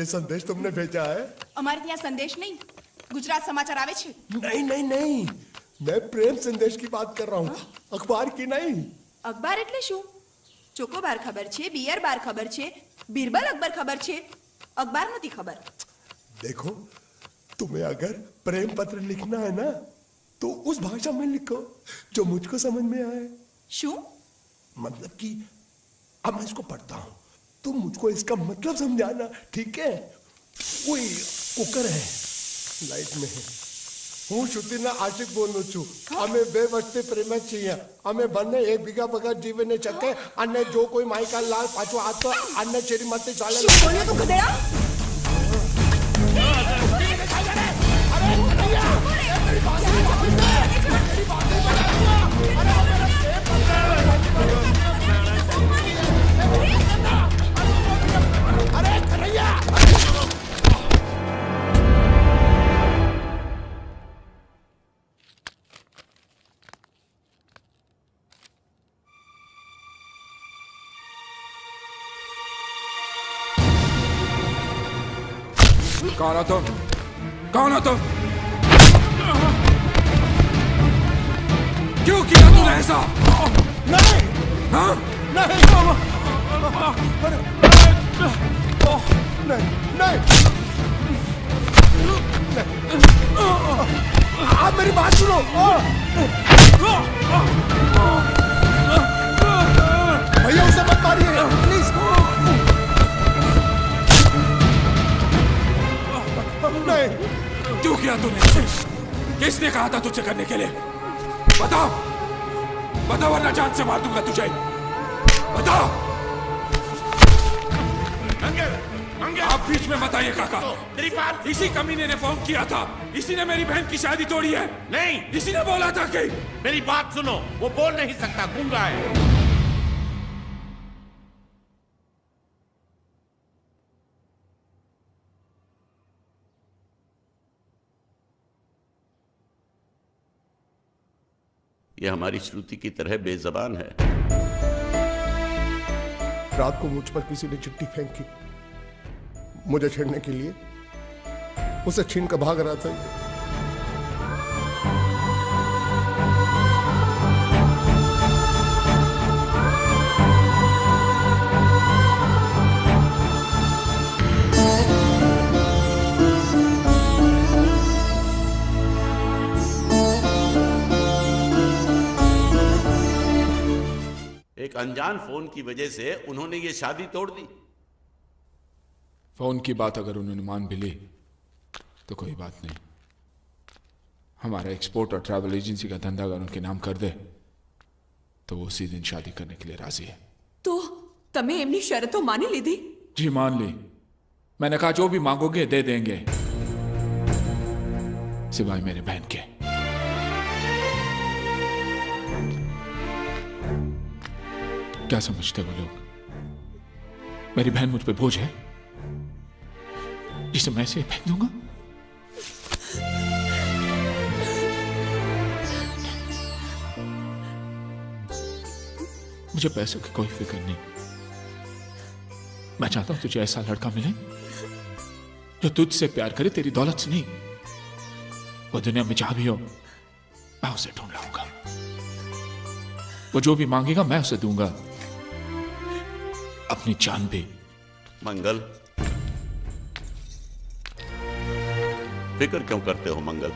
ये संदेश तुमने भेजा है? અમારે ત્યાં સંદેશ નહીં, ગુજરાત સમાચાર આવે છે। नहीं नहीं नहीं, मैं प्रेम संदेश की बात कर रहा हूँ, अखबार की नहीं। અખબાર એટલે શું? ચોકોબાર ખબર છે, બિયર બાર ખબર છે, બીરબલ અકબર ખબર છે, અખબાર નથી ખબર। देखो, तुम्हें अगर प्रेम पत्र लिखना है ना, तो उस भाषा में लिखो जो मुझको समझ में आए। શું? मतलब कि अब मैं इसको पढ़ता हूँ, तुम मुझको इसका मतलब समझाना, ठीक है? कोई कुकर है, लाइट में है। હું શ્રુતિના આશિક બોલું છું। અમે 2 વર્ષથી પ્રેમ છીએ। અમે બંને એકબીજા વગર જીવી ન શકે અને જો કોઈ માઈકા લાલ પાછો આતો અન્ય શ્રીમતી ચાલે। શું બોલ્યો તું ગધેડા? कौन हो तुम? कौन हो तुम? क्यों किया तूने ऐसा? नहीं, हाँ? नहीं, नहीं, आप मेरी बात सुनो। भैया उसे मत मारिए, प्लीज। नहीं। क्यों किया तूने? किसने कहा था तुझसे करने के लिए? बताओ, बताओ वरना जान से मार दूंगा तुझे। बताओ। आप बीच में मत आइए काका। तेरी बात इसी कमीने ने फोन किया था, इसी ने मेरी बहन की शादी तोड़ी है। नहीं, इसी ने बोला था कि मेरी बात सुनो, वो बोल नहीं सकता, गूंगा है। ये हमारी श्रुति की तरह बेजबान है। रात को मुझ पर किसी ने चिट्ठी फेंकी, मुझे छेड़ने के लिए। उसे छीन कर भाग रहा था। एक अनजान फोन की वजह से उन्होंने ये शादी तोड़ दी। फोन की बात अगर उन्होंने मान भी ली तो कोई बात नहीं। हमारा एक्सपोर्ट और ट्रैवल एजेंसी का धंधा अगर उनके नाम कर दे तो वो उसी दिन शादी करने के लिए राजी है। તો તમે એમની શરતો માની લીધી? जी मान ली। मैंने कहा जो भी मांगोगे दे देंगे, सिवाय मेरे बहन के। क्या समझते वो लोग? मेरी बहन मुझ पे बोझ है जिसे मैं इसे फेंक दूंगा? मुझे पैसों की कोई फिक्र नहीं। मैं चाहता हूं तुझे ऐसा लड़का मिले जो तुझसे प्यार करे, तेरी दौलत से नहीं। वो दुनिया में जहां भी हो मैं उसे ढूंढ लाऊंगा। वो जो भी मांगेगा मैं उसे दूंगा, अपनी जान भी। मंगल, फिक्र क्यों करते हो मंगल?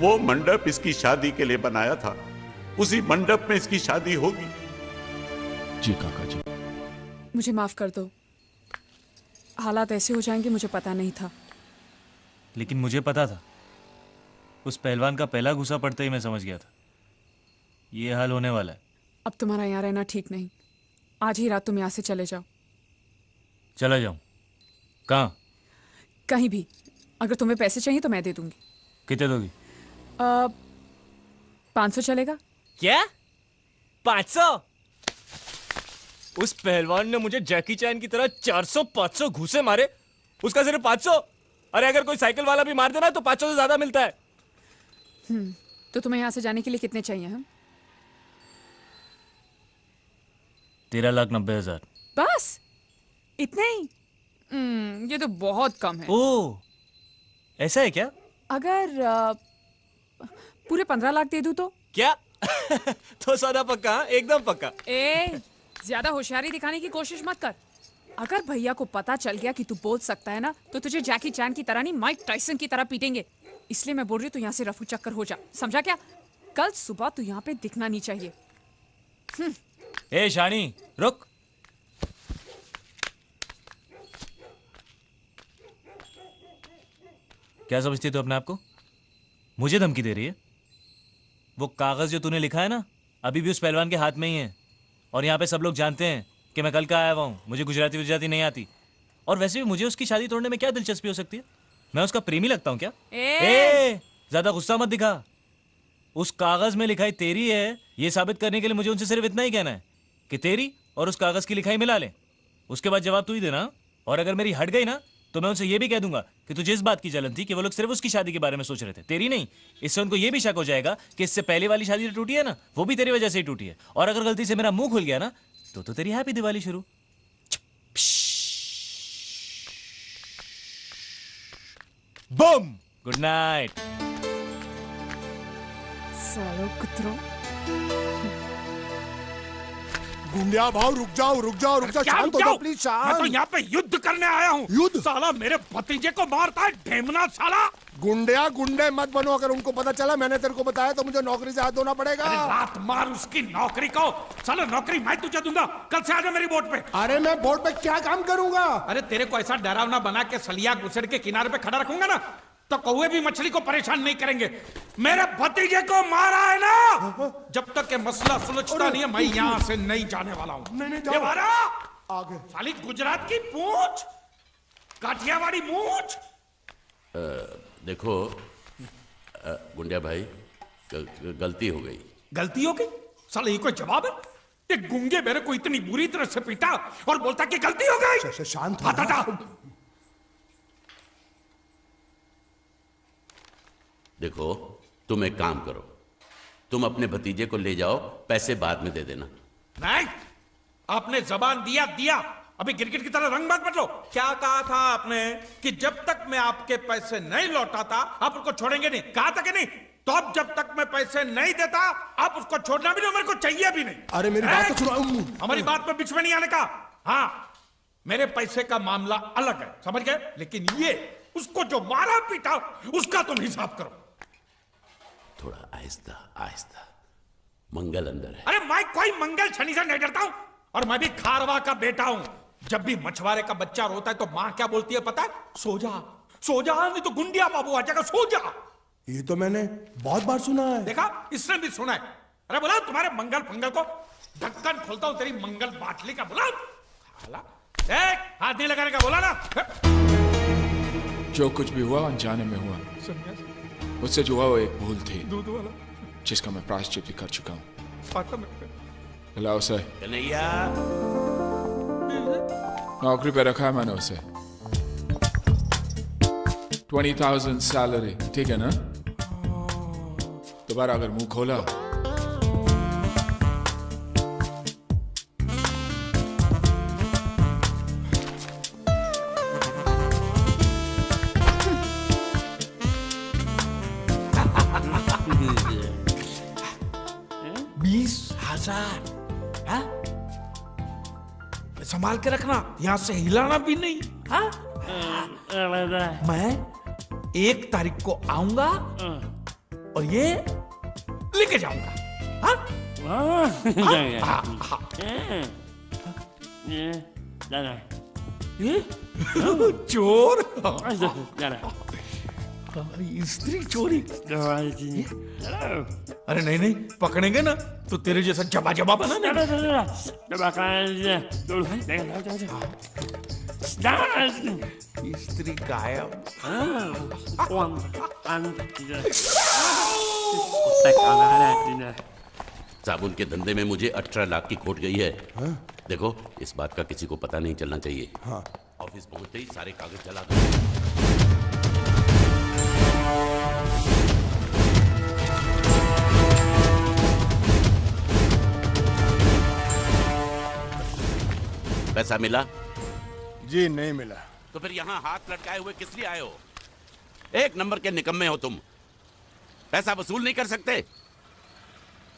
वो मंडप इसकी शादी के लिए बनाया था, उसी मंडप में इसकी शादी होगी। जी काका जी, मुझे माफ कर दो। हालात ऐसे हो जाएंगे मुझे पता नहीं था। लेकिन मुझे पता था। उस पहलवान का पहला घुसा पड़ते ही मैं समझ गया था ये हाल होने वाला है। अब तुम्हारा यहाँ रहना ठीक नहीं। आज ही रात तुम यहाँ से चले जाओ। चला जाऊं? कहाँ? कहीं भी। अगर तुम्हें पैसे चाहिए तो मैं दे दूंगी। कितने दोगी? 500 चलेगा? क्या? 500? उस पहलवान ने मुझे जैकी चैन की तरह 400-500 घूसे मारे, उसका सिर्फ 500? अरे अगर कोई साइकिल वाला भी मार देना तो 500 से ज्यादा मिलता है। तो तुम्हें यहाँ से जाने के लिए कितने चाहिए? हम 13,90,000। बस इतने ही? ये तो बहुत कम है। ओ, ऐसा है क्या? अगर पूरे 15 लाख दे दूं तो? क्या? तो सौदा पक्का, हाँ? एकदम पक्का। ए, ज्यादा होशियारी दिखाने की कोशिश मत कर। अगर भैया को पता चल गया कि तू बोल सकता है ना, तो तुझे जैकी चैन की तरह नहीं, माइक टाइसन की तरह पीटेंगे। इसलिए मैं बोल रही हूँ तू यहाँ से रफू चक्कर हो जा, समझा क्या? कल सुबह तू यहाँ पे दिखना नहीं चाहिए। ए शानी, रुक। क्या समझती है तू अपने आप को? मुझे धमकी दे रही है? वो कागज जो तूने लिखा है ना, अभी भी उस पहलवान के हाथ में ही है। और यहाँ पे सब लोग जानते हैं कि मैं कल का आया हुआ हूँ, मुझे गुजराती गुजराती नहीं आती। और वैसे भी मुझे उसकी शादी तोड़ने में क्या दिलचस्पी हो सकती है? मैं उसका प्रेमी लगता हूँ क्या? ज्यादा गुस्सा मत दिखा। उस कागज में लिखाई तेरी है, ये साबित करने के लिए मुझे उनसे सिर्फ इतना ही कहना है कि तेरी और उस कागज की लिखाई मिला ले। उसके बाद जवाब तू ही देना। और अगर मेरी हट गई ना, तो मैं उनसे ये भी कह दूंगा कि तुझे इस बात की जलन थी कि वो लोग सिर्फ उसकी शादी के बारे में सोच रहे थे, तेरी नहीं। इससे उनको ये भी शक हो जाएगा कि इससे पहले वाली शादी जो टूटी है ना, वो भी तेरी वजह से ही टूटी है। और अगर गलती से मेरा मुंह खुल गया ना, तो तेरी हैप्पी दिवाली शुरू। बम। Good night. सालो कुत्रों। गुंडिया भाव रुक जाओ शांत हो जाओ प्लीज, शांत। मैं तो यहाँ पे युद्ध करने आया हूँ। युद्ध? साला मेरे भतीजे को मारता है, ढेमना साला। गुंडे मत बनो। अगर उनको पता चला मैंने तेरे को बताया तो मुझे नौकरी से हाथ धोना पड़ेगा। अरे लात मार उसकी नौकरी को। साला नौकरी मैं तुझे दूंगा, कल से आजा मेरी बोट पे। अरे मैं बोट पे क्या काम करूंगा? अरे तेरे को ऐसा डरावना बना के सलिया गुसड़ के किनारे पे खड़ा रखूंगा ना, तो कौवे भी मछली को परेशान नहीं करेंगे। मेरे भतीजे को मारा है ना, जब तक ये मसला सुलझता नहीं है, मैं यहाँ से नहीं जाने वाला हूँ। नहीं ये मारा आगे। साली गुजरात की पूंछ, काठियावाड़ी मूंछ। देखो गुंडिया भाई, गलती हो गई। गलती हो गई? साले ये कोई जवाब है? ये गुंगे मेरे को इतनी बुरी तरह से पीटा और बोलता कि गलती हो गई। शांत हटा जा। देखो तुम एक काम करो, तुम अपने भतीजे को ले जाओ, पैसे बाद में दे देना। नहीं, आपने जबान दिया, अभी गिरगिट की तरह रंग मत बदलो। क्या कहा था आपने कि जब तक मैं आपके पैसे नहीं लौटाता आप उसको छोड़ेंगे नहीं? कहा था कि नहीं? तो अब जब तक मैं पैसे नहीं देता आप उसको छोड़ना भी नहीं, मेरे को चाहिए भी नहीं। अरे मेरी बात तो सुनो। हमारी बात में बीच में नहीं आने का। हाँ, मेरे पैसे का मामला अलग है, समझ गए? लेकिन ये उसको जो मारा पीटा उसका तुम हिसाब करो। थोड़ा आहिस्ता आहिस्ता, मंगल अंदर है। अरे मैं कोई मंगल शनि से नहीं डरता हूं, और मैं भी खारवा का बेटा हूं। जब भी मछुआरे का बच्चा रोता है तो मां क्या बोलती है पता है? सो जा, नहीं तो गुंडिया बाबू आ जाएगा, सो जा। ये तो मैंने बहुत बार सुना है। देखा, इसने भी सुना है। अरे बोला तुम्हारे मंगल फंगल को, ढक्कन खोलता हूं तेरी मंगल बाटली का। बोला हाथ नहीं लगाने का, बोला ना। जो कुछ भी हुआ अनजाने में हुआ। मुझसे जो हुआ वो एक भूल थी, दूध वाला जिसका मैं प्रायश्चित भी कर चुका हूँ। बुलाओ उसे। कन्हैया, नौकरी पे रखा है मैंने उसे। 20,000 सैलरी, ठीक है ना? दोबारा अगर मुंह खोला संभाल के रखना, यहां से हिलाना भी नहीं। हाँ? मैं 1 तारीख को आऊंगा और ये लेके जाऊंगा। हाँ? ये चोर, स्त्री चोरी। अरे नहीं, पकड़ेंगे ना तो तेरे जैसा जबा बना। स्त्री गायब। साबुन के धंधे में मुझे 18 लाख की खोट गई है। देखो, इस बात का किसी को पता नहीं चलना चाहिए। ऑफिस पहुंचते ही सारे कागज जला दो। पैसा मिला? जी नहीं मिला। तो फिर यहाँ हाथ लटकाए हुए किस लिए आए हो? एक नंबर के निकम्मे हो तुम। पैसा वसूल नहीं कर सकते।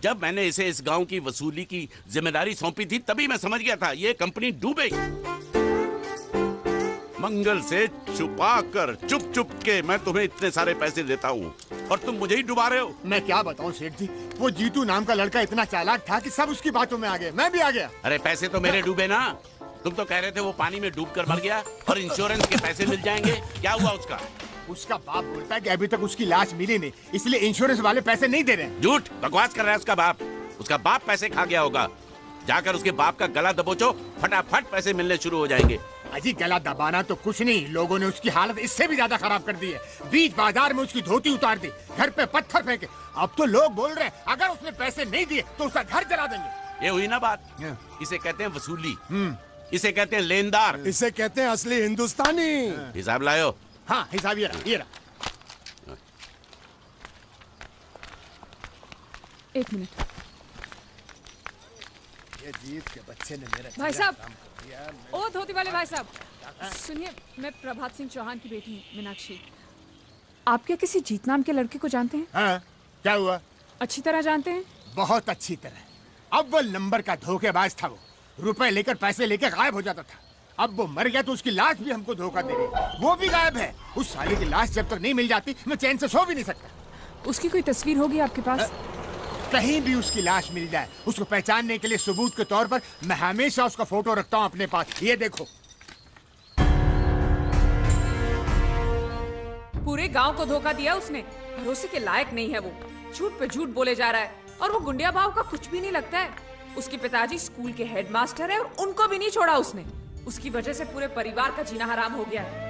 जब मैंने इसे इस गांव की वसूली की जिम्मेदारी सौंपी थी तभी मैं समझ गया था ये कंपनी डूबेगी। मंगल से छुपा कर चुप चुप के मैं तुम्हें इतने सारे पैसे देता हूँ और तुम मुझे ही डुबा रहे हो। मैं क्या बताऊं सेठ जी, वो जीतू नाम का लड़का इतना चालाक था कि सब उसकी बातों में आ गए, मैं भी आ गया। अरे पैसे तो मेरे डूबे ना। तुम तो कह रहे थे वो पानी में डूब कर मर गया और इंश्योरेंस के पैसे मिल जाएंगे। क्या हुआ उसका? उसका बाप बोलता है कि अभी तक उसकी लाश मिली नहीं, इसलिए इंश्योरेंस वाले पैसे नहीं दे रहे। झूठ बकवास कर रहा है उसका बाप। उसका बाप पैसे खा गया होगा। जाकर उसके बाप का गला दबोचो, फटाफट पैसे मिलने शुरू हो जाएंगे। अजी गला दबाना तो कुछ नहीं, लोगों ने उसकी हालत इससे भी ज्यादा खराब कर दी है। बीच बाजार में उसकी धोती उतार दी, घर पे पत्थर फेंके। अब तो लोग बोल रहे हैं अगर उसने पैसे नहीं दिए तो उसका घर जला देंगे। ये हुई ना बात। इसे कहते हैं वसूली, इसे कहते हैं लेनदार, इसे कहते हैं असली हिंदुस्तानी। हिसाब लायो। हाँ हिसाब ये रहा। एक मिनट। ये जीत के बच्चे ने मेरा भाई साहब, ओ धोती वाले भाई साहब, सुनिए, मैं प्रभात सिंह चौहान की बेटी हूँ, मीनाक्षी। आप क्या किसी जीत नाम के लड़के को जानते हैं? हाँ, क्या हुआ? अच्छी तरह जानते हैं? बहुत अच्छी तरह। अव्वल नंबर का धोखेबाज था वो, रुपए लेकर पैसे लेकर गायब हो जाता था। अब वो मर गया तो उसकी लाश भी हमको धोखा दे रही है, वो भी गायब है। उस साले की लाश जब तक नहीं मिल जाती मैं चैन से सो भी नहीं सकता। उसकी कोई तस्वीर होगी आपके पास? कहीं भी उसकी लाश मिल जाए, उसको पहचानने के लिए सबूत के तौर पर मैं हमेशा उसका फोटो रखता हूँ अपने पास। ये देखो। पूरे गांव को धोखा दिया उसने। भरोसे के लायक नहीं है वो, झूठ पे झूठ बोले जा रहा है और वो गुंडिया भाव का कुछ भी नहीं लगता है। उसके पिताजी स्कूल के हेडमास्टर है और उनको भी नहीं छोड़ा उसने। उसकी वजह से पूरे परिवार का जीना हराम हो गया है।